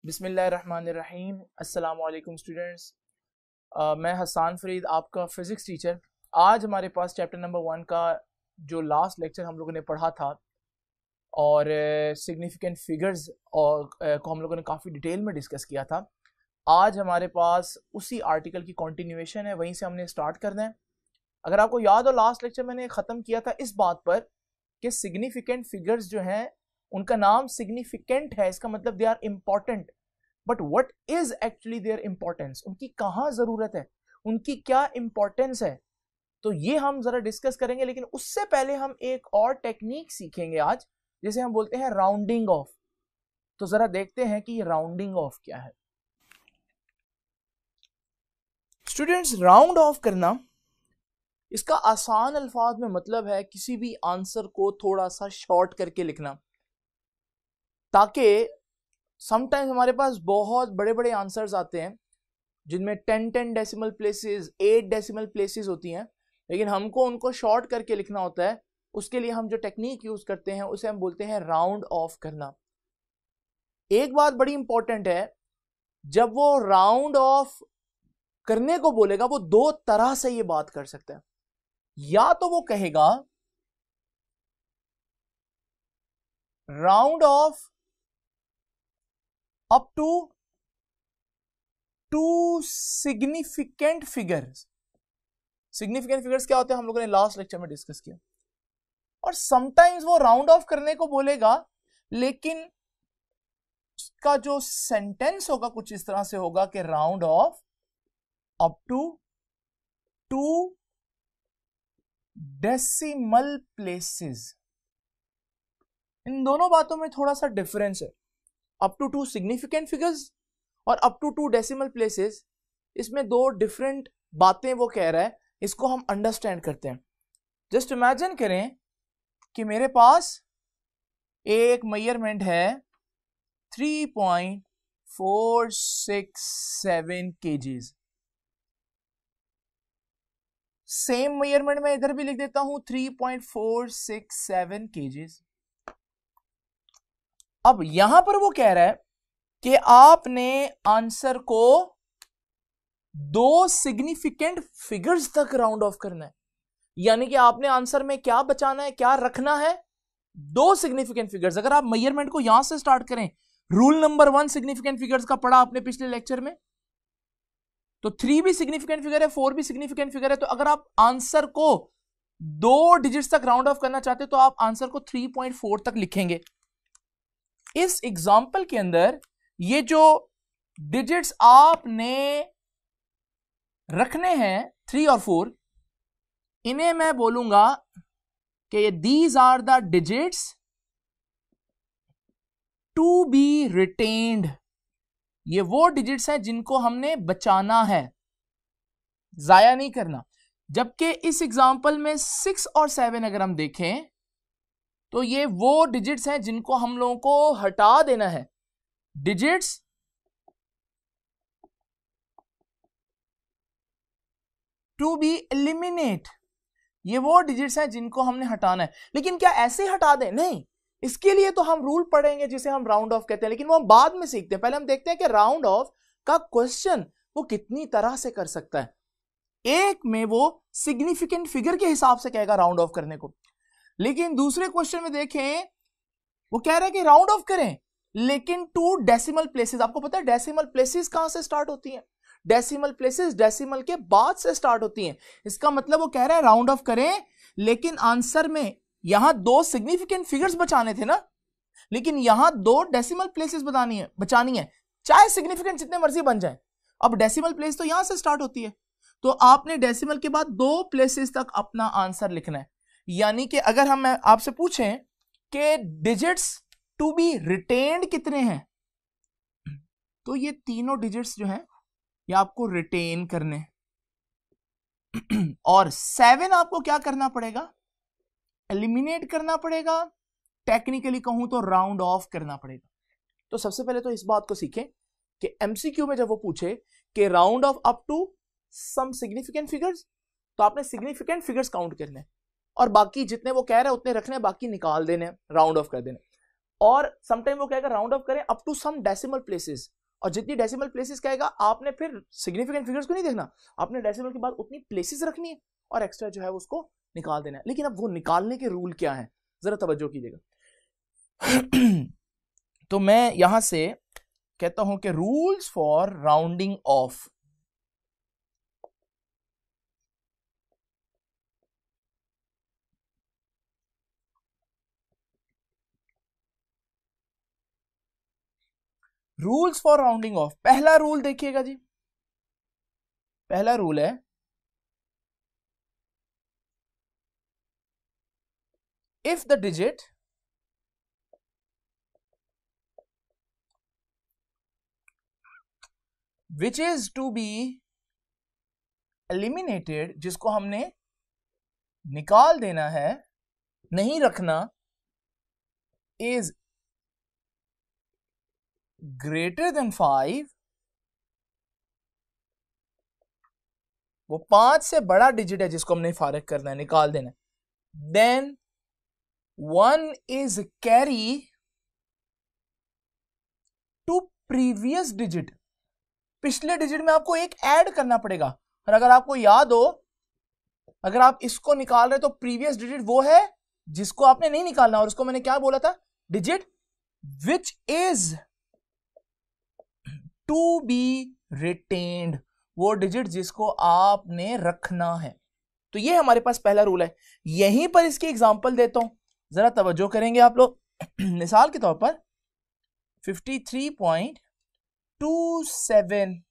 बिस्मिल्लाहिर्रहमानिर्रहीम। अस्सलामु अलैकुम स्टूडेंट्स। मैं हसन फरीद, आपका फ़िज़िक्स टीचर। आज हमारे पास चैप्टर नंबर 1 का जो लास्ट लेक्चर हम लोगों ने पढ़ा था और सिग्निफिकेंट फिगर्स और को हम लोगों ने काफ़ी डिटेल में डिस्कस किया था। आज हमारे पास उसी आर्टिकल की कंटिन्यूएशन है, वहीं से हमने स्टार्ट करना है। अगर आपको याद हो, लास्ट लेक्चर मैंने ख़त्म किया था इस बात पर कि सिग्निफिकेंट फिगर्स जो हैं उनका नाम सिग्निफिकेंट है, इसका मतलब they are important. But what is actually their importance, उनकी कहाँ जरूरत है, उनकी क्या इंपॉर्टेंस है, तो ये हम जरा डिस्कस करेंगे। लेकिन उससे पहले हम एक और टेक्निक सीखेंगे आज, जिसे हम बोलते हैं राउंडिंग ऑफ। तो जरा देखते हैं कि राउंडिंग ऑफ क्या है। स्टूडेंट्स, राउंड ऑफ करना, इसका आसान अल्फाज में मतलब है किसी भी आंसर को थोड़ा सा शॉर्ट करके लिखना, ताकि समटाइम्स हमारे पास बहुत बड़े बड़े आंसर्स आते हैं जिनमें 10 डेसिमल प्लेसेस, 8 डेसिमल प्लेसेस होती हैं, लेकिन हमको उनको शॉर्ट करके लिखना होता है। उसके लिए हम जो टेक्निक यूज करते हैं उसे हम बोलते हैं राउंड ऑफ करना। एक बात बड़ी इंपॉर्टेंट है, जब वो राउंड ऑफ करने को बोलेगा वो दो तरह से ये बात कर सकता है। या तो वो कहेगा round off up to 2 significant figures. Significant figures क्या होते हैं हम लोगों ने लास्ट लेक्चर में डिस्कस किया। और समटाइम्स वो राउंड ऑफ करने को बोलेगा, लेकिन उसका जो सेंटेंस होगा कुछ इस तरह से होगा कि round off up to 2 decimal places. इन दोनों बातों में थोड़ा सा डिफरेंस है। अप टू 2 सिग्निफिकेंट फिगर्स और अप टू 2 डेसिमल प्लेसेस, इसमें दो डिफरेंट बातें वो कह रहा है। इसको हम अंडरस्टैंड करते हैं। जस्ट इमेजिन करें कि मेरे पास एक मेजरमेंट है 3.467 kgs। सेम मेजरमेंट मैं इधर भी लिख देता हूं 3.467 kgs। अब यहां पर वो कह रहा है कि आपने आंसर को 2 सिग्निफिकेंट फिगर्स तक राउंड ऑफ करना है। यानी कि आपने आंसर में क्या बचाना है, क्या रखना है, 2 सिग्निफिकेंट फिगर्स। अगर आप मेजरमेंट को यहां से स्टार्ट करें, रूल नंबर 1 सिग्निफिकेंट फिगर्स का पढ़ा आपने पिछले लेक्चर में, तो 3 भी सिग्निफिकेंट फिगर है, 4 भी सिग्निफिकेंट फिगर है। तो अगर आप आंसर को 2 डिजिट्स तक राउंड ऑफ करना चाहते तो आप आंसर को 3.4 तक लिखेंगे। इस एग्जाम्पल के अंदर ये जो डिजिट्स आपने रखने हैं 3 और 4, इन्हें मैं बोलूंगा कि these are the digits to be retained. ये वो डिजिट्स हैं जिनको हमने बचाना है, जाया नहीं करना। जबकि इस एग्जाम्पल में 6 और 7 अगर हम देखें तो ये वो डिजिट्स हैं जिनको हम लोगों को हटा देना है। डिजिट्स टू बी एलिमिनेट, ये वो डिजिट्स हैं जिनको हमने हटाना है। लेकिन क्या ऐसे हटा दें? नहीं, इसके लिए तो हम रूल पढ़ेंगे जिसे हम राउंड ऑफ कहते हैं, लेकिन वो हम बाद में सीखते हैं। पहले हम देखते हैं कि राउंड ऑफ का क्वेश्चन वो कितनी तरह से कर सकता है। एक में वो सिग्निफिकेंट फिगर के हिसाब से कहेगा राउंड ऑफ करने को, लेकिन दूसरे क्वेश्चन में देखें वो कह रहा है कि राउंड ऑफ करें लेकिन 2 डेसिमल प्लेसेस। आपको पता है डेसिमल प्लेसेस कहां से स्टार्ट होती हैं? डेसिमल प्लेसेस डेसिमल के बाद से स्टार्ट होती हैं। इसका मतलब वो कह रहा है राउंड ऑफ करें, लेकिन आंसर में यहां 2 सिग्निफिकेंट फिगर्स बचाने थे ना, लेकिन यहां 2 डेसिमल प्लेसेस बचानी है, चाहे सिग्निफिकेंट जितने मर्जी बन जाए। अब डेसिमल प्लेस तो यहां से स्टार्ट होती है, तो आपने डेसिमल के बाद 2 प्लेसेस तक अपना आंसर लिखना है। यानी कि अगर हम आपसे पूछें कि डिजिट्स टू बी रिटेन्ड कितने हैं, तो ये तीनों डिजिट्स जो हैं ये आपको रिटेन करने और 7 आपको क्या करना पड़ेगा? एलिमिनेट करना पड़ेगा। टेक्निकली कहूं तो राउंड ऑफ करना पड़ेगा। तो सबसे पहले तो इस बात को सीखें कि एमसीक्यू में जब वो पूछे कि round off up to some significant figures, तो आपने सिग्निफिकेंट फिगर्स काउंट करने और बाकी जितने वो कह रहे हैं उतने रखने, बाकी निकाल देने, राउंड ऑफ कर देने। और समटाइम वो कहेगा राउंड ऑफ करें up to some decimal places, और जितनी डेसिमल प्लेसेस कहेगा आपने फिर सिग्निफिकेंट फिगर्स को नहीं देखना, आपने डेसिमल के बाद उतनी प्लेसेस रखनी है और एक्स्ट्रा जो है उसको निकाल देना है। लेकिन अब वो निकालने के रूल क्या है, जरा तवज्जो कीजिएगा। तो मैं यहां से कहता हूं कि rules for rounding off. Rules for rounding off, पहला रूल देखिएगा जी, पहला रूल है if the digit which is to be eliminated, जिसको हमने निकाल देना है, नहीं रखना, इज ग्रेटर देन 5, वो 5 से बड़ा डिजिट है जिसको हमने फारिग करना है, निकाल देना है, then 1 is carry to previous digit. पिछले डिजिट में आपको एक ऐड करना पड़ेगा, और अगर आपको याद हो, अगर आप इसको निकाल रहे तो प्रीवियस डिजिट वो है जिसको आपने नहीं निकालना, और उसको मैंने क्या बोला था, digit which is to be retained, वो डिजिट जिसको आपने रखना है। तो ये हमारे पास पहला रूल है। यहीं पर इसकी एग्जांपल देता हूं, जरा तवज्जो करेंगे आप लोग। मिसाल के तौर पर 53.27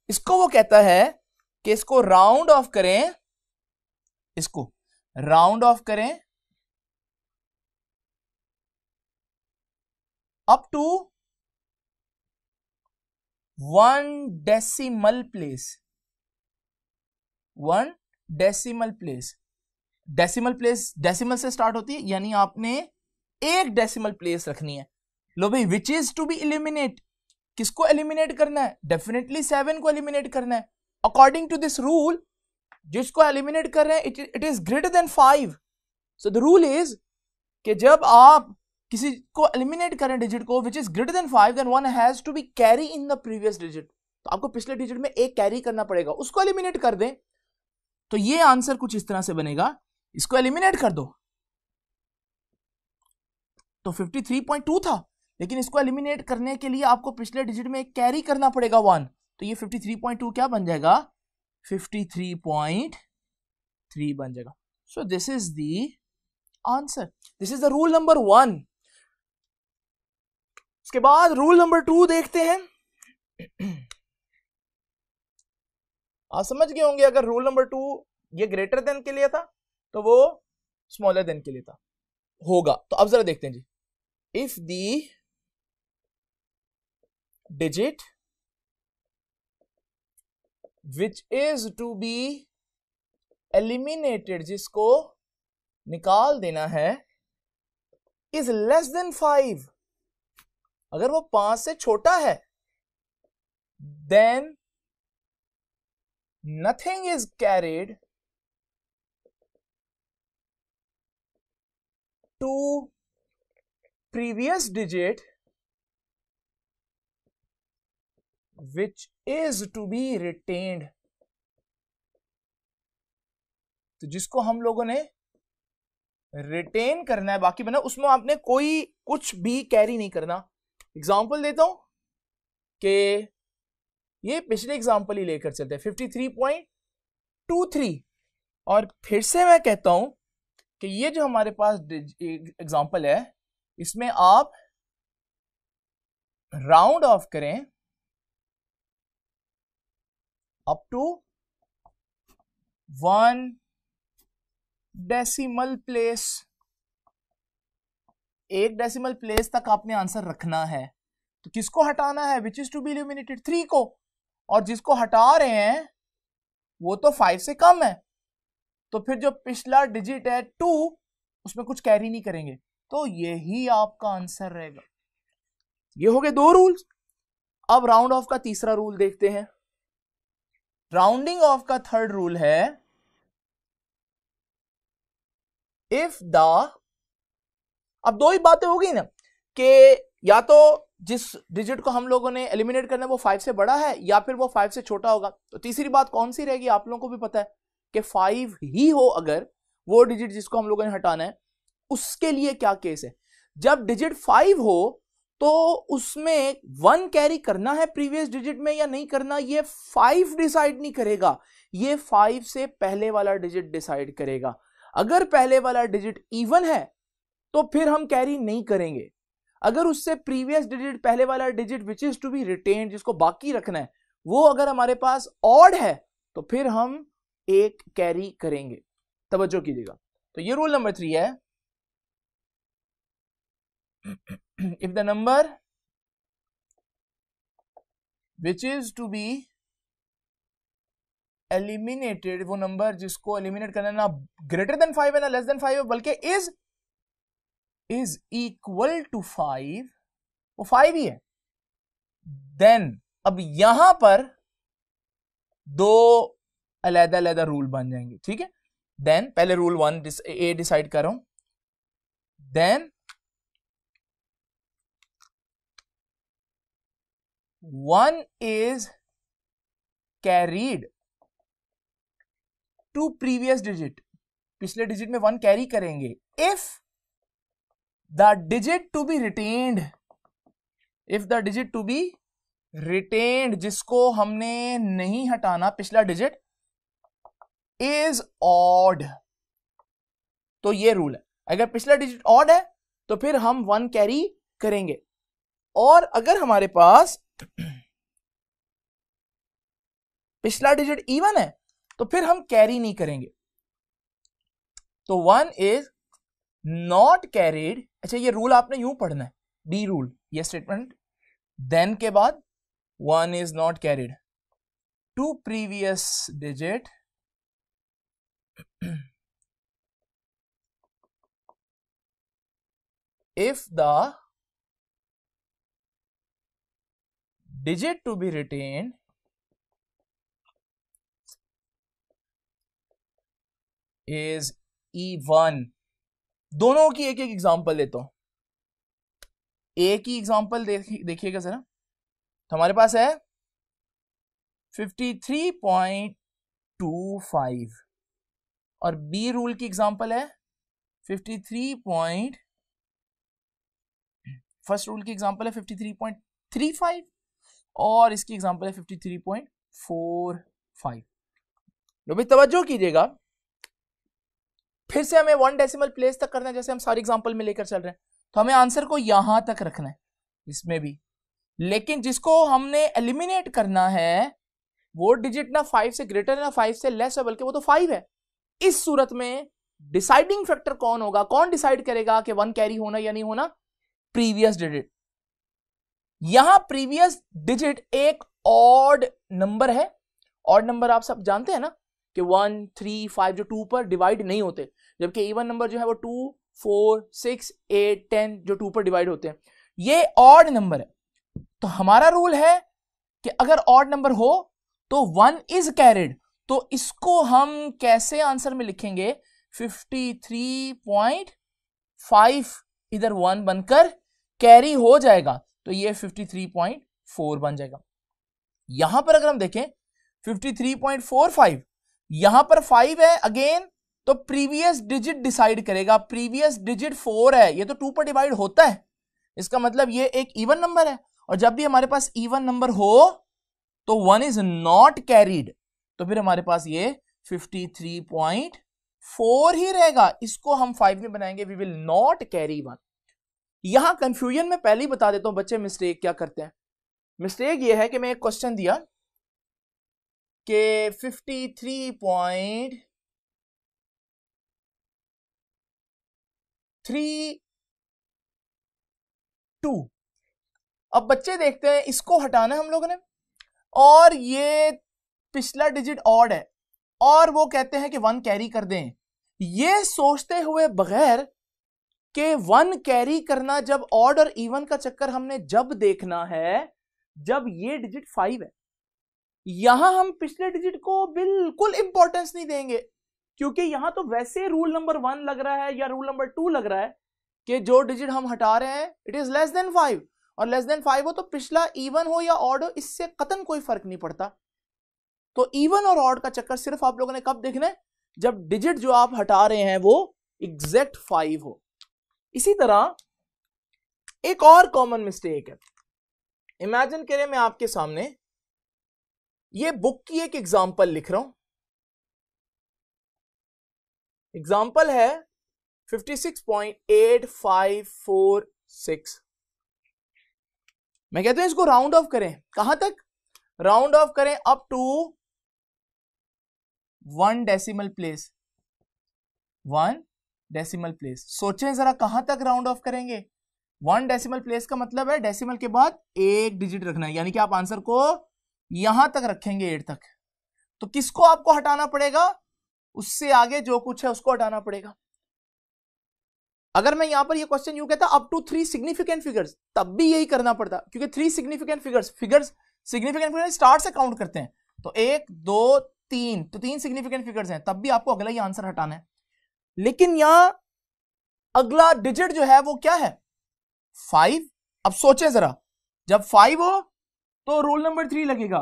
इसको वो कहता है कि इसको राउंड ऑफ करें, इसको राउंड ऑफ करें up to 1 decimal place, 1 decimal place. Decimal place decimal से स्टार्ट होती है, यानी आपने एक डेसिमल प्लेस रखनी है। लो भाई, which is to be eliminate, किसको एलिमिनेट करना है, डेफिनेटली 7 को एलिमिनेट करना है। अकॉर्डिंग टू दिस रूल, जिसको एलिमिनेट कर रहे हैं it is greater than 5। So the rule is कि जब आप किसी को एलिमिनेट करें डिजिट को which is greater than 5, then 1 has to be carry in the previous digit. तो आपको पिछले डिजिट में एक कैरी करना पड़ेगा, उसको एलिमिनेट कर दें। तो ये आंसर कुछ इस तरह से बनेगा, इसको एलिमिनेट कर दो तो 53.2 था, लेकिन इसको एलिमिनेट करने के लिए आपको पिछले डिजिट में एक कैरी करना पड़ेगा 1, तो ये 53.2 क्या बन जाएगा, 53.3 बन जाएगा। So this is the answer, this is the rule number 1। उसके बाद रूल नंबर 2 देखते हैं। आप समझ गए होंगे, अगर रूल नंबर 2 ये ग्रेटर देन के लिए था तो वो स्मॉलर देन के लिए था होगा। तो अब जरा देखते हैं जी, if the digit which is to be eliminated, जिसको निकाल देना है, इज लेस देन 5, अगर वो 5 से छोटा है, then nothing is carried to previous digit which is to be retained। तो जिसको हम लोगों ने रिटेन करना है, बाकी बना उसमें आपने कोई कुछ भी कैरी नहीं करना। एग्जांपल देता हूं कि ये पिछले एग्जांपल ही लेकर चलते हैं 53.23, और फिर से मैं कहता हूं कि ये जो हमारे पास एग्जांपल है, इसमें आप राउंड ऑफ करें अप टू 1 डेसिमल प्लेस, एक डेसिमल प्लेस तक आपने आंसर रखना है। तो किसको हटाना है, which is to be eliminated, 3 को, और जिसको हटा रहे हैं वो तो 5 से कम है, तो फिर जो पिछला डिजिट है 2, उसमें कुछ कैरी नहीं करेंगे, तो यही आपका आंसर रहेगा। ये हो गए 2 रूल्स। अब राउंड ऑफ का तीसरा रूल देखते हैं। राउंडिंग ऑफ का थर्ड रूल है, इफ द, अब दो ही बातें हो गई ना कि या तो जिस डिजिट को हम लोगों ने एलिमिनेट करना है वो 5 से बड़ा है या फिर वो 5 से छोटा होगा। तो तीसरी बात कौन सी रहेगी, आप लोगों को भी पता है कि 5 ही हो अगर वो डिजिट जिसको हम लोगों ने हटाना है। उसके लिए क्या केस है, जब डिजिट 5 हो तो उसमें 1 कैरी करना है प्रीवियस डिजिट में या नहीं करना, ये 5 डिसाइड नहीं करेगा, ये 5 से पहले वाला डिजिट डिसाइड करेगा। अगर पहले वाला डिजिट इवन है तो फिर हम कैरी नहीं करेंगे। अगर उससे प्रीवियस डिजिट, पहले वाला digit which is to be retained, जिसको बाकी रखना है, वो अगर हमारे पास ऑड है तो फिर हम एक कैरी करेंगे। तवज्जो कीजिएगा। तो ये रूल नंबर 3 है, if the number which is to be eliminated, वो नंबर जिसको एलिमिनेट करना ना ग्रेटर देन 5 है ना लेस देन 5 है, बल्कि इज इक्वल टू 5, वो 5 ही है, देन अब यहां पर दो अलग-अलग रूल बन जाएंगे। ठीक है, देन पहले रूल 1 ए डिसाइड कर रहा हूं, then 1 is carried to previous digit, पिछले डिजिट में 1 कैरी करेंगे if the digit to be retained, if the digit to be retained जिसको हमने नहीं हटाना पिछला डिजिट is odd। तो ये रूल है, अगर पिछला डिजिट ऑड है तो फिर हम 1 कैरी करेंगे, और अगर हमारे पास पिछला डिजिट इवन है तो फिर हम कैरी नहीं करेंगे। तो 1 इज नॉट कैरीड। अच्छा, ये रूल आपने यूं पढ़ना है, बी रूल, ये स्टेटमेंट, देन के बाद 1 is not carried to previous digit if the digit to be retained is even। दोनों की एक एक एग्जांपल लेता हूं, ए की एग्जांपल देखिएगा जरा। तो हमारे पास है 53.25 और बी रूल की एग्जांपल है 53. फर्स्ट रूल की एग्जांपल है 53.35 और इसकी एग्जांपल है 53.45। लो भाई तवज्जो कीजिएगा, फिर से हमें 1 डेसिमल प्लेस तक करना है जैसे हम सारी एग्जांपल में लेकर चल रहे हैं। तो हमें आंसर को यहां तक रखना है इसमें भी, लेकिन जिसको हमने एलिमिनेट करना है वो डिजिट ना 5 से ग्रेटर है ना 5 से लेस है, बल्कि वो तो 5 है। इस सूरत में डिसाइडिंग फैक्टर कौन होगा, कौन डिसाइड करेगा कि 1 कैरी होना या नहीं होना? Previous digit. यहां प्रीवियस डिजिट एक ऑड नंबर है। ऑड नंबर आप सब जानते हैं ना कि 1, 3, 5 जो 2 पर डिवाइड नहीं होते, जबकि इवन नंबर जो है वो 2, 4, 6, 8, 10 जो 2 पर डिवाइड होते हैं, ये ऑड नंबर है। तो हमारा रूल है कि अगर ऑड नंबर हो तो 1 इज कैरिड। तो इसको हम कैसे आंसर में लिखेंगे? 53.5 इधर 1 बनकर कैरी हो जाएगा, तो ये 53.4 बन जाएगा। यहां पर अगर हम देखें 53.45, यहां पर 5 है अगेन, तो प्रीवियस डिजिट डिसाइड करेगा। प्रीवियस डिजिट 4 है, ये तो 2 पर डिवाइड होता है, इसका मतलब ये एक इवन नंबर है, और जब भी हमारे पास इवन नंबर हो तो 1 इज नॉट कैरीड, तो फिर हमारे पास ये 53.4 ही रहेगा। इसको हम 5 में बनाएंगे, वी विल नॉट कैरी 1। यहां कंफ्यूजन में पहले ही बता देता हूं बच्चे मिस्टेक क्या करते हैं। मिस्टेक ये है कि मैं एक क्वेश्चन दिया कि 53.32, अब बच्चे देखते हैं इसको हटाना है हम लोगों ने, और ये पिछला डिजिट ऑड है, और वो कहते हैं कि 1 कैरी कर दें। ये सोचते हुए बगैर कि 1 कैरी करना जब ऑड और इवन का चक्कर हमने जब देखना है जब ये डिजिट 5 है। यहां हम पिछले डिजिट को बिल्कुल इंपॉर्टेंस नहीं देंगे, क्योंकि यहां तो वैसे रूल नंबर 1 लग रहा है या रूल नंबर 2 लग रहा है कि जो डिजिट हम हटा रहे हैं इट इज लेस देन 5, और लेस देन 5 हो तो पिछला इवन हो या ऑड हो, इससे कतन कोई फर्क नहीं पड़ता। तो इवन और ऑड का चक्कर सिर्फ आप लोगों ने कब देखना है, जब डिजिट जो आप हटा रहे हैं वो एग्जैक्ट 5 हो। इसी तरह एक और कॉमन मिस्टेक है, इमेजिन करें मैं आपके सामने ये बुक की एक एग्जांपल लिख रहा हूं, एग्जांपल है 56.8546। मैं कहता हूं इसको राउंड ऑफ करें, कहां तक राउंड ऑफ करें, up to 1 decimal place, 1 decimal place. सोचें जरा कहां तक राउंड ऑफ करेंगे। 1 डेसिमल प्लेस का मतलब है डेसिमल के बाद एक डिजिट रखना है, यानी कि आप आंसर को यहां तक रखेंगे 8 तक। तो किसको आपको हटाना पड़ेगा, उससे आगे जो कुछ है उसको हटाना पड़ेगा। अगर मैं यहां पर ये क्वेश्चन यूं कहता अप टू 3 सिग्निफिकेंट फिगर्स, तब भी यही करना पड़ता, क्योंकि 3 significant figures significant figures start से काउंट करते हैं, तो 1 2 3, तो 3 सिग्निफिकेंट फिगर्स हैं, तब भी आपको अगला ही आंसर हटाना है। लेकिन यहां अगला डिजिट जो है वो क्या है, 5। अब सोचें जरा, जब 5 हो तो रोल नंबर 3 लगेगा,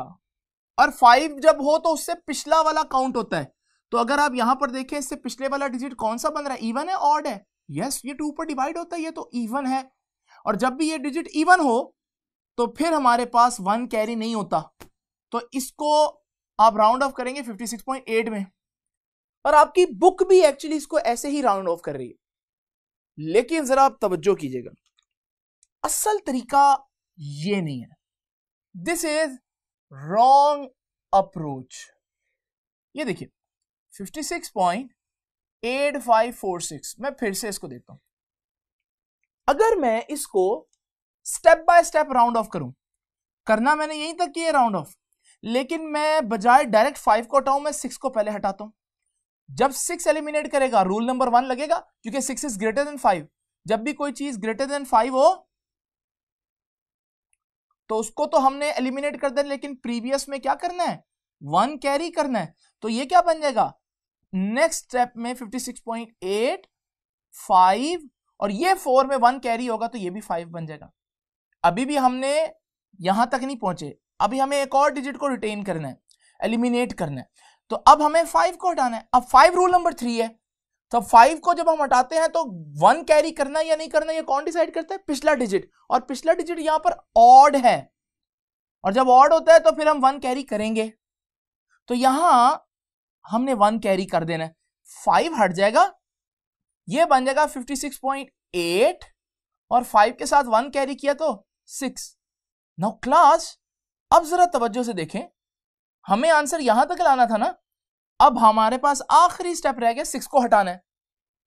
और 5 जब हो तो उससे पिछला वाला काउंट होता है। तो अगर आप यहां पर देखें, इससे पिछले वाला डिजिट कौन सा बन रहा है, इवन है ऑड है, यस ये 2 पर डिवाइड होता है, ये तो इवन है। और जब भी ये डिजिट इवन हो तो फिर हमारे पास 1 कैरी नहीं होता, तो इसको आप राउंड ऑफ करेंगे 56.8 में, और आपकी बुक भी एक्चुअली इसको ऐसे ही राउंड ऑफ कर रही है। लेकिन जरा आप तवज्जो कीजिएगा, असल तरीका ये नहीं है, दिस इज रॉन्ग अप्रोच। ये देखिए 56.8546, मैं फिर से इसको देता हूं। अगर मैं इसको step by step round of करूं, करना मैंने यहीं तक किया राउंड ऑफ, लेकिन मैं बजाय डायरेक्ट 5 को हटाऊं, मैं 6 को पहले हटाता हूं। जब 6 एलिमिनेट करेगा रूल नंबर 1 लगेगा, क्योंकि 6 इज ग्रेटर देन 5। जब भी कोई चीज ग्रेटर देन 5 हो तो उसको तो हमने एलिमिनेट कर देना, लेकिन प्रीवियस में क्या करना है, 1 कैरी करना है। तो ये क्या बन जाएगा, नेक्स्ट स्टेप में 56.85, और ये 4 में 1 कैरी होगा तो ये भी 5 बन जाएगा। अभी भी हमने यहां तक नहीं पहुंचे, अभी हमें एक और डिजिट को रिटेन करना है, एलिमिनेट करना है। तो अब हमें 5 को हटाना है। अब 5 रूल नंबर 3 है, तो 5 को जब हम हटाते हैं तो 1 कैरी करना या नहीं करना, ये कौन डिसाइड करता है, पिछला डिजिट। और पिछला डिजिट यहां पर ऑड है, और जब ऑड होता है तो फिर हम 1 कैरी करेंगे। तो यहां हमने 1 कैरी कर देना है, 5 हट जाएगा, ये बन जाएगा 56.8, और 5 के साथ 1 कैरी किया तो 6। नाउ क्लास, अब जरा तवज्जो से देखें, हमें आंसर यहां तक लाना था ना, अब हमारे पास आखिरी स्टेप रह गया 6 को हटाना है।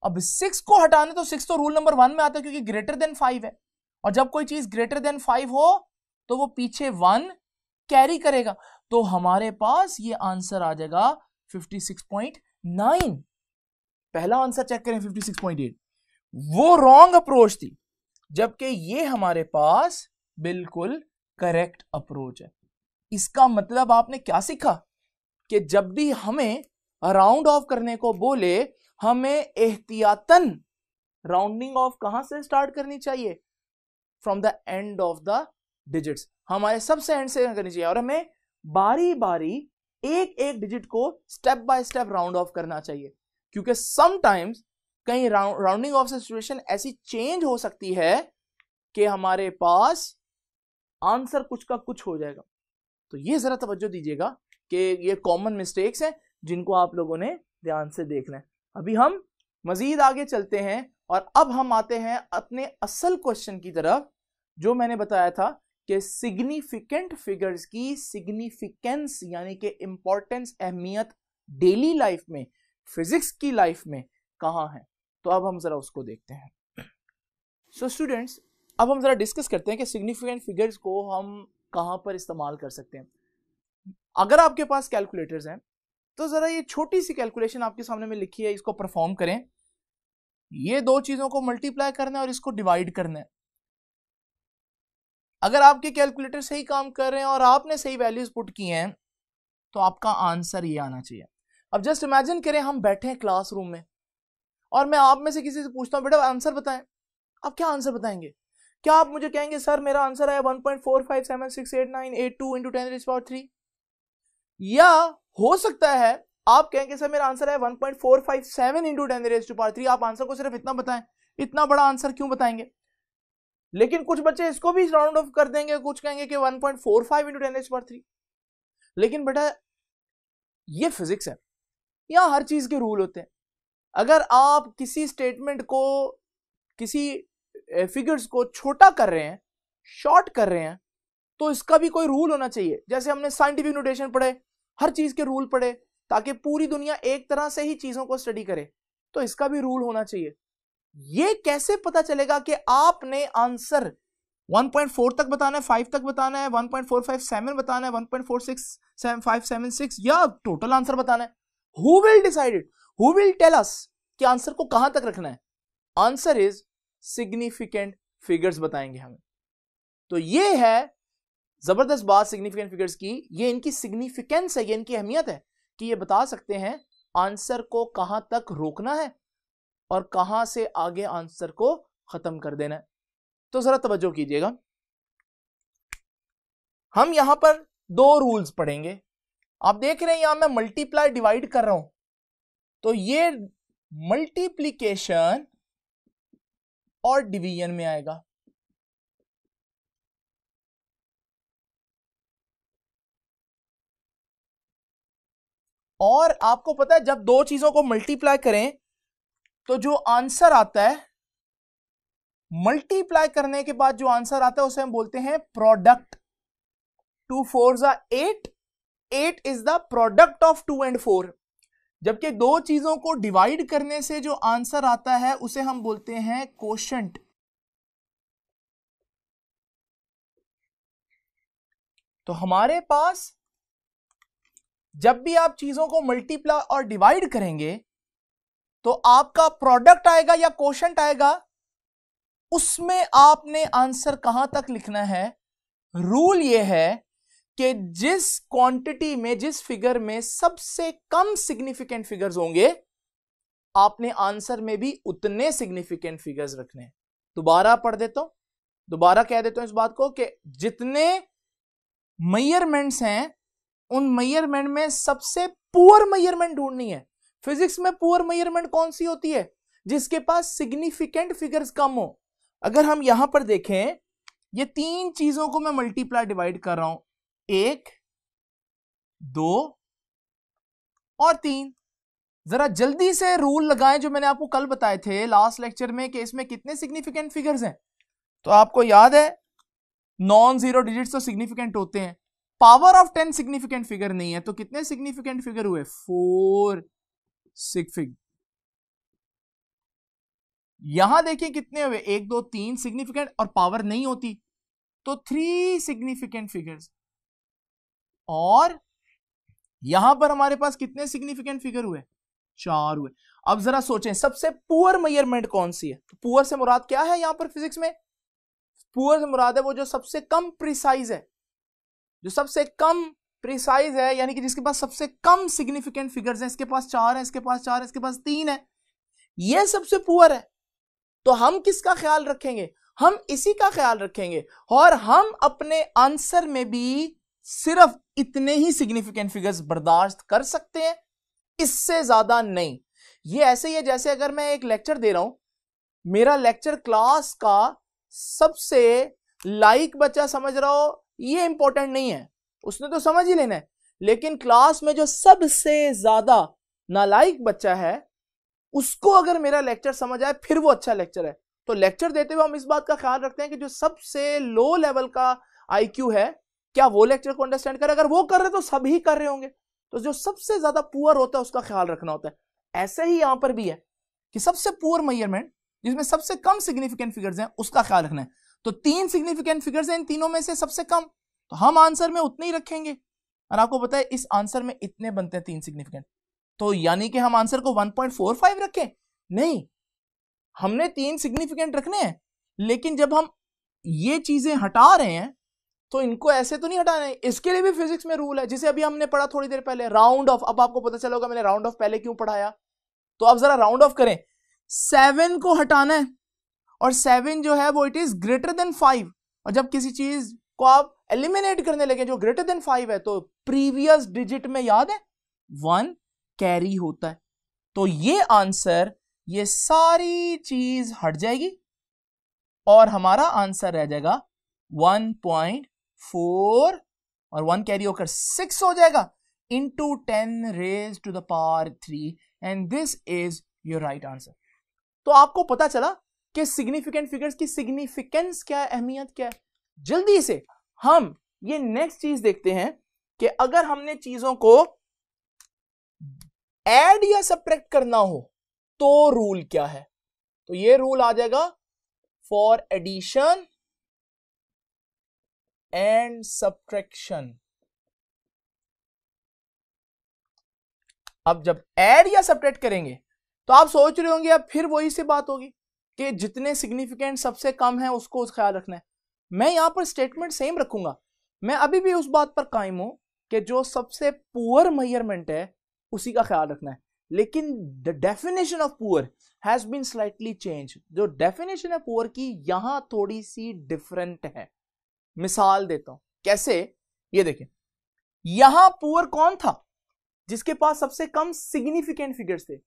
अब 6 को हटाने तो 6 तो रूल नंबर 1 में आता है, क्योंकि ग्रेटर देन 5 है, और जब कोई चीज ग्रेटर देन 5 हो तो वो पीछे 1 कैरी करेगा। तो हमारे पास ये आंसर आ जाएगा 56.9। पहला आंसर चेक करें 56.8, वो रॉन्ग अप्रोच थी, जबकि ये हमारे पास बिल्कुल करेक्ट अप्रोच है। इसका मतलब आपने क्या सीखा, कि जब भी हमें राउंड ऑफ करने को बोले, हमें एहतियातन राउंडिंग ऑफ कहां से स्टार्ट करनी चाहिए, from the end of the digits, हमारे सबसे एंड से करनी चाहिए, और हमें बारी बारी एक एक डिजिट को step by step round of करना चाहिए, क्योंकि समटाइम्स कहीं राउंडिंग ऑफ सिचुएशन ऐसी चेंज हो सकती है कि हमारे पास आंसर कुछ का कुछ हो जाएगा। तो ये जरा तवज्जो दीजिएगा कि ये कॉमन मिस्टेक्स हैं जिनको आप लोगों ने ध्यान से देखना है। अभी हम मजीद आगे चलते हैं, और अब हम आते हैं अपने असल क्वेश्चन की तरफ, जो मैंने बताया था कि सिग्निफिकेंट फिगर्स की सिग्निफिकेंस यानी कि इंपॉर्टेंस, अहमियत डेली लाइफ में, फिजिक्स की लाइफ में कहाँ है। तो अब हम जरा उसको देखते हैं। सो स्टूडेंट्स, अब हम जरा डिस्कस करते हैं कि सिग्निफिकेंट फिगर्स को हम कहां पर इस्तेमाल कर सकते हैं। अगर आपके पास कैलकुलेटर्स हैं तो जरा ये छोटी सी कैलकुलेशन आपके सामने में लिखी है, इसको परफॉर्म करें। ये दो चीजों को मल्टीप्लाई करना है और इसको डिवाइड करना है। अगर आपके कैलकुलेटर सही काम कर रहे हैं और आपने सही वैल्यूज पुट की हैं तो आपका आंसर ये आना चाहिए। अब जस्ट इमेजिन करें हम बैठे हैं क्लासरूम में और मैं आप में से किसी से पूछता हूं बेटा आंसर बताएं, आप क्या आंसर बताएंगे? क्या आप मुझे कहेंगे सर मेरा आंसर है 1.45768982 into 10⁻3? या हो सकता है आप कहेंगे सर मेरा आंसर है 1.457 into 10⁻3। आप आंसर को सिर्फ इतना बताएं, इतना बड़ा आंसर क्यों बताएंगे? लेकिन कुछ बच्चे इसको भी राउंड ऑफ कर देंगे, कुछ कहेंगे कि 1.45 into 10⁻3। लेकिन बेटा ये फिजिक्स है, यहां हर चीज के रूल होते हैं। अगर आप किसी स्टेटमेंट को, किसी फिगर्स को छोटा कर रहे हैं, शॉर्ट कर रहे हैं, तो इसका भी कोई रूल होना चाहिए। जैसे हमने साइंटिफिक नोटेशन पढ़े, हर चीज के रूल पढ़े, ताकि पूरी दुनिया एक तरह से ही चीजों को स्टडी करे, तो इसका भी रूल होना चाहिए। ये कैसे पता चलेगा कि आपने आंसर 1.4 तक बताना है, 5 तक बताना है, 1.457 बताना है, 1.46576 या टोटल आंसर बताना है? Who will decide it? Who will tell us कि आंसर को कहां तक रखना है? आंसर इज सिग्निफिकेंट फिगर्स बताएंगे हमें। तो ये है जबरदस्त बात सिग्निफिकेंट फिगर्स की, ये इनकी सिग्निफिकेंस है, ये इनकी अहमियत है कि ये बता सकते हैं आंसर को कहां तक रोकना है और कहां से आगे आंसर को खत्म कर देना है। तो जरा तवज्जो कीजिएगा, हम यहां पर दो रूल्स पढ़ेंगे। आप देख रहे हैं यहां मैं मल्टीप्लाई डिवाइड कर रहा हूं, तो ये मल्टीप्लीकेशन और डिवीजन में आएगा। और आपको पता है जब दो चीजों को मल्टीप्लाई करें तो जो आंसर आता है, मल्टीप्लाई करने के बाद जो आंसर आता है उसे हम बोलते हैं product. 2 4 8, 8 is the product of 2 and 4। जबकि दो चीजों को डिवाइड करने से जो आंसर आता है उसे हम बोलते हैं कोशेंट। तो हमारे पास जब भी आप चीजों को मल्टीप्लाई और डिवाइड करेंगे तो आपका प्रोडक्ट आएगा या कोशेंट आएगा, उसमें आपने आंसर कहां तक लिखना है। रूल यह है कि जिस क्वांटिटी में, जिस फिगर में सबसे कम सिग्निफिकेंट फिगर्स होंगे, आपने आंसर में भी उतने सिग्निफिकेंट फिगर्स रखने हैं। दोबारा पढ़ देता हूं, दोबारा कह देता हूं इस बात को कि जितने मेजरमेंट्स हैं उन मेजरमेंट में सबसे पुअर मेजरमेंट ढूंढनी है। फिजिक्स में पुअर मेजरमेंट कौन सी होती है? जिसके पास सिग्निफिकेंट फिगर्स कम हो। अगर हम यहां पर देखें, ये तीन चीजों को मैं मल्टीप्लाई डिवाइड कर रहा हूं, 1 2 और 3। जरा जल्दी से रूल लगाएं जो मैंने आपको कल बताए थे लास्ट लेक्चर में कि इसमें कितने सिग्निफिकेंट फिगर्स हैं। तो आपको याद है नॉन जीरो डिजिट्स तो सिग्निफिकेंट होते हैं, पावर ऑफ 10 सिग्निफिकेंट फिगर नहीं है, तो कितने सिग्निफिकेंट फिगर हुए? 4 सिग्निफिकेंट। यहां देखिए कितने हुए, 1 2 3 सिग्निफिकेंट, और पावर नहीं होती तो 3 सिग्निफिकेंट फिगर्स। और यहां पर हमारे पास कितने सिग्निफिकेंट फिगर हुए? 4 हुए। अब जरा सोचें सबसे पुअर मेजरमेंट कौन सी है? तो पुअर से मुराद क्या है यहां पर फिजिक्स में? पुअर से मुराद है वो जो सबसे कम प्रिसाइज है, जो सबसे कम प्रिसाइज है, यानी कि जिसके पास सबसे कम सिग्निफिकेंट फिगर्स हैं। इसके पास 4 है, इसके पास 4 है, इसके पास 3 है, ये सबसे पुअर है। तो हम किसका ख्याल रखेंगे? हम इसी का ख्याल रखेंगे, और हम अपने आंसर में भी सिर्फ इतने ही सिग्निफिकेंट फिगर्स बर्दाश्त कर सकते हैं, इससे ज्यादा नहीं। ये ऐसे ही है जैसे अगर मैं एक लेक्चर दे रहा हूं, मेरा लेक्चर क्लास का सबसे लाइक बच्चा समझ रहा हो, ये इंपॉर्टेंट नहीं है, उसने तो समझ ही लेना है। लेकिन क्लास में जो सबसे ज्यादा नालायक बच्चा है, उसको अगर मेरा लेक्चर समझ आए फिर वो अच्छा लेक्चर है। तो लेक्चर देते हुए हम इस बात का ख्याल रखते हैं कि जो सबसे लो लेवल का आईक्यू है, क्या वो लेक्चर को अंडरस्टैंड करे? अगर वो कर रहे तो सभी कर रहे होंगे, तो जो सबसे ज्यादा पुअर होता है उसका ख्याल रखना होता है। ऐसे ही यहां पर भी है कि सबसे पुअर मेजरमेंट जिसमें सबसे कम सिग्निफिकेंट फिगर्स हैं उसका ख्याल रखना है। तो 3 सिग्निफिकेंट फिगर्स हैं, इन तीनों में से सबसे कम, तो हम आंसर में उतने ही रखेंगे। और आपको पता है इस आंसर में इतने बनते हैं 3 सिग्निफिकेंट, तो यानी कि हम आंसर को 1.45 रखें? नहीं, हमने 3 सिग्निफिकेंट रखने हैं, लेकिन जब हम ये चीजें हटा रहे हैं तो इनको ऐसे तो नहीं हटाना है। इसके लिए भी फिजिक्स में रूल है, जिसे अभी हमने पढ़ा थोड़ी देर पहले, राउंड ऑफ। अब आपको पता चला होगा मैंने राउंड ऑफ पहले क्यों पढ़ाया। तो अब जरा राउंड ऑफ करें, 7 को हटाना है और 7 जो है वो इट इज ग्रेटर देन 5, और जब किसी चीज को आप एलिमिनेट करने लगे जो ग्रेटर देन 5 है तो प्रीवियस डिजिट में याद है 1 कैरी होता है। तो ये आंसर, ये सारी चीज हट जाएगी और हमारा आंसर रह जाएगा 1.4 और 1 कैरी होकर 6 हो जाएगा into 10 raised to the power 3 and this is your right answer। तो आपको पता चला कि सिग्निफिकेंट फिगर्स की सिग्निफिकेंस क्या है, अहमियत क्या है। जल्दी से हम ये नेक्स्ट चीज देखते हैं कि अगर हमने चीजों को ऐड या सब्ट्रैक्ट करना हो तो रूल क्या है। तो ये रूल आ जाएगा फॉर एडिशन एंड सब्ट्रैक्शन। अब जब ऐड या सब्ट्रैक्ट करेंगे तो आप सोच रहे होंगे अब फिर वही से बात होगी कि जितने सिग्निफिकेंट सबसे कम है उसको ख्याल रखना है। मैं यहां पर स्टेटमेंट सेम रखूंगा, मैं अभी भी उस बात पर कायम हूं कि जो सबसे पुअर मेजरमेंट है उसी का ख्याल रखना है, लेकिन the definition of poor has been slightly change. जो डेफिनेशन है पुअर की यहां थोड़ी सी डिफरेंट है। मिसाल देता हूं कैसे, ये देखें, यहां पुअर कौन था जिसके पास सबसे कम सिग्निफिकेंट फिगर्स थे।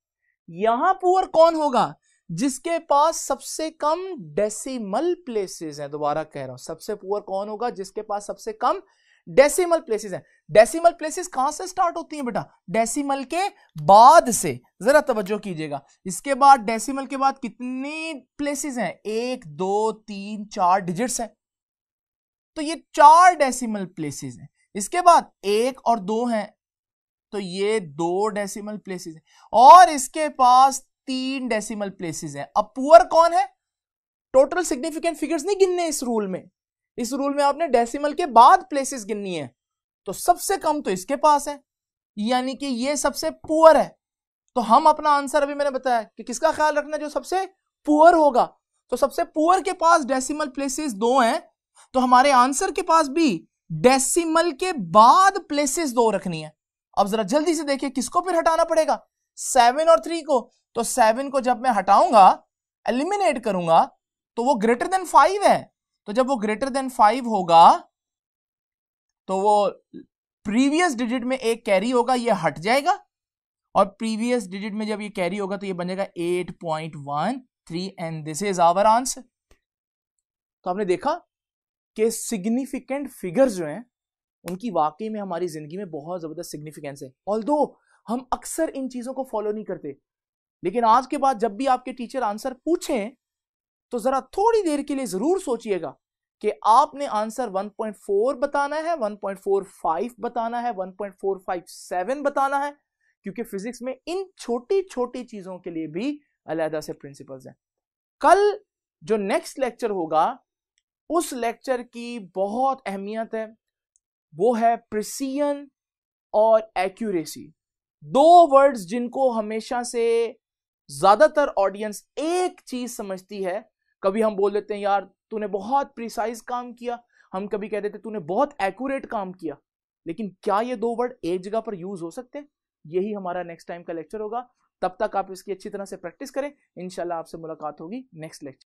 यहां पुअर कौन होगा जिसके पास सबसे कम डेसिमल प्लेसेस हैं। दोबारा कह रहा हूं, सबसे पुअर कौन होगा जिसके पास सबसे कम डेसिमल प्लेसेस हैं। डेसिमल प्लेसेस कहां से स्टार्ट होती हैं बेटा, डेसिमल के बाद से। जरा तवज्जो कीजिएगा, इसके बाद डेसिमल के बाद कितनी प्लेसेस हैं, 1 2 3 4 डिजिट्स हैं। तो ये 4 डेसिमल प्लेसेस हैं। इसके बाद 1 और 2 हैं तो ये 2 डेसिमल प्लेसेस हैं, और इसके पास 3 डेसिमल प्लेसेस हैं। अब पुअर कौन है, टोटल सिग्निफिकेंट फिगर्स नहीं गिनने इस रूल में। इस रूल में आपने डेसिमल के बाद प्लेसेस गिननी है। तो सबसे कम तो इसके पास है, यानी कि ये सबसे पुअर है। तो हम अपना आंसर अभी मैंने बताया कि किसका ख्याल रखना, जो सबसे पुअर होगा। तो सबसे पुअर के पास डेसिमल प्लेसेस 2 हैं, तो हमारे आंसर के पास भी डेसिमल के बाद प्लेसेस 2 रखनी है। अब जरा जल्दी से देखिए किसको फिर हटाना पड़ेगा, 7 और 3 को। तो 7 को जब मैं हटाऊंगा, एलिमिनेट करूंगा, तो वो ग्रेटर देन 5 है। तो जब वो ग्रेटर देन 5 होगा तो वो प्रीवियस डिजिट में एक कैरी होगा, ये हट जाएगा, और प्रीवियस डिजिट में जब ये कैरी होगा तो ये बन जाएगा 8.13 and this is our answer. तो आपने देखा कि सिग्निफिकेंट फिगर्स जो हैं उनकी वाकई में हमारी जिंदगी में बहुत जबरदस्त सिग्निफिकेंस है। ऑल्दो हम अक्सर इन चीजों को फॉलो नहीं करते, लेकिन आज के बाद जब भी आपके टीचर आंसर पूछें तो जरा थोड़ी देर के लिए जरूर सोचिएगा कि आपने आंसर 1.4 बताना है, 1.45 बताना है, 1.457 बताना है, क्योंकि फिजिक्स में इन छोटी छोटी चीजों के लिए भी अलग से प्रिंसिपल्स हैं। कल जो नेक्स्ट लेक्चर होगा उस लेक्चर की बहुत अहमियत है, वो है प्रिसीजन और एक्यूरेसी। 2 वर्ड्स जिनको हमेशा से ज्यादातर ऑडियंस एक चीज समझती है। कभी हम बोल देते हैं यार तूने बहुत प्रिसाइज काम किया, हम कभी कह देते तूने बहुत एक्यूरेट काम किया, लेकिन क्या ये 2 वर्ड एक जगह पर यूज हो सकते हैं? यही हमारा नेक्स्ट टाइम का लेक्चर होगा। तब तक आप इसकी अच्छी तरह से प्रैक्टिस करें। इंशाल्लाह आपसे मुलाकात होगी नेक्स्ट लेक्चर।